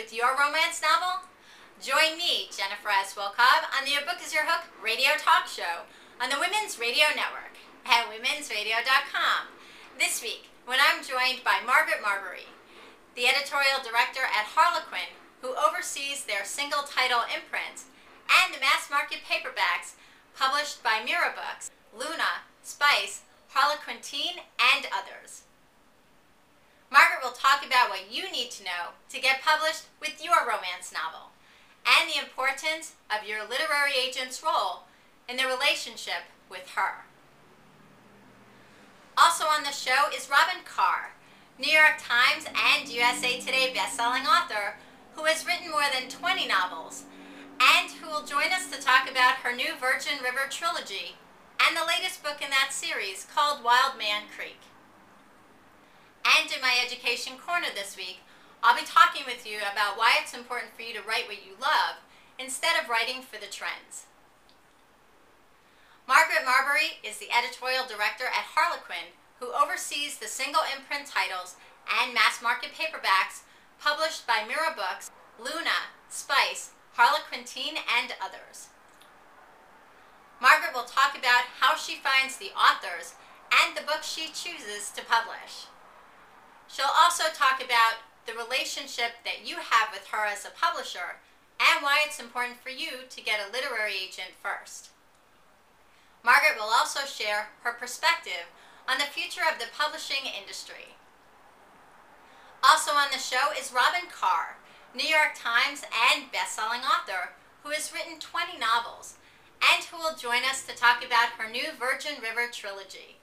with your romance novel? Join me, Jennifer S. Wilkov, on the Your Book is Your Hook radio talk show on the Women's Radio Network at womensradio.com. This week, when I'm joined by Margaret Marbury, the editorial director at Harlequin, who oversees their single title imprint and the mass market paperbacks published by MIRA Books, Luna, Spice, Harlequin Teen, and others. Margaret will talk about what you need to know to get published with your romance novel and the importance of your literary agent's role in the relationship with her. Also on the show is Robyn Carr, New York Times and USA Today bestselling author who has written more than 20 novels and who will join us to talk about her new Virgin River Trilogy and the latest book in that series called Wild Man Creek. And in my education corner this week, I'll be talking with you about why it's important for you to write what you love instead of writing for the trends. Margaret Marbury is the editorial director at Harlequin, who oversees the single imprint titles and mass market paperbacks published by MIRA Books, Luna, Spice, Harlequin Teen, and others. Margaret will talk about how she finds the authors and the books she chooses to publish. She'll also talk about the relationship that you have with her as a publisher and why it's important for you to get a literary agent first. Margaret will also share her perspective on the future of the publishing industry. Also on the show is Robyn Carr, New York Times and bestselling author who has written 20 novels and who will join us to talk about her new Virgin River Trilogy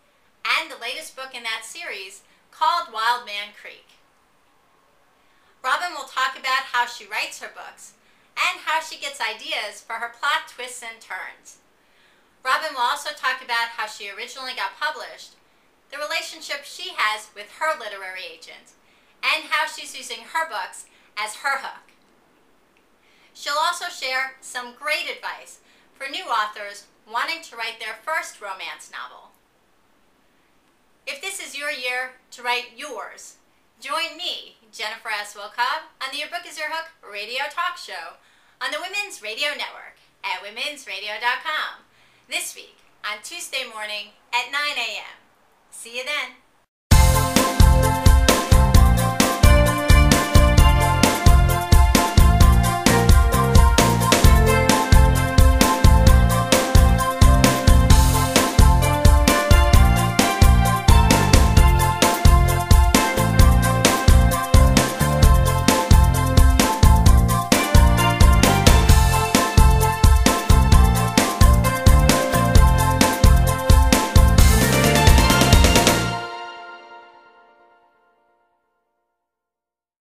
and the latest book in that series called Wild Man Creek. Robyn will talk about how she writes her books and how she gets ideas for her plot twists and turns. Robyn will also talk about how she originally got published, the relationship she has with her literary agent, and how she's using her books as her hook. She'll also share some great advice for new authors wanting to write their first romance novel. If this is your year to write yours, join me, Jennifer S. Wilkov, on the Your Book is Your Hook radio talk show on the Women's Radio Network at womensradio.com this week on Tuesday morning at 9 a.m. See you then.